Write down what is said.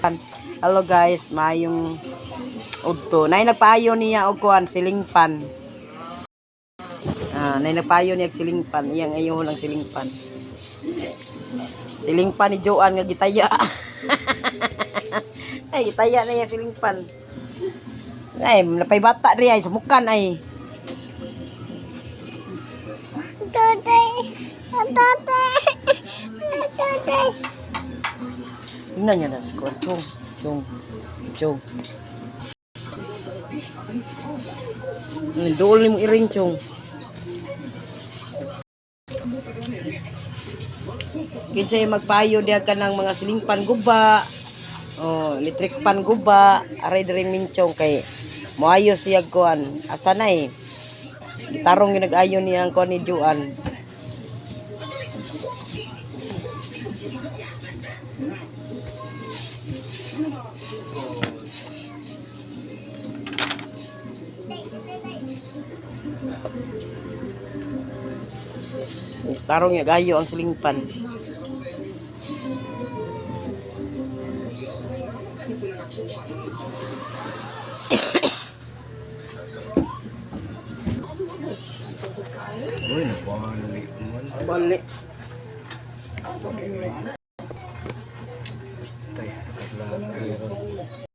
Hello guys, mayong udto. Nay nagpaayo niya og kuan silingpan. Nay nagpaayo niya og silingpan. Iyang ayo lang silingpan. Silingpan ni Joan nga gitaya. Ay gitaya na yung silingpan. Ay napay bata ri ay sumukan ay. Tingnan niya na si Kuan. Chong. Dool ni mo iring, Chong. Kinsay magpayo diha ka ng mga silingpan guba. Oh, electric pan guba. Aray diri minchong kay moayo siya kuan. Hasta na eh. Gitarong yung nag-ayo niya ang kuan ni Juan. Tarong niya gayo ang silingpan. Uy, nabalik naman. Balik.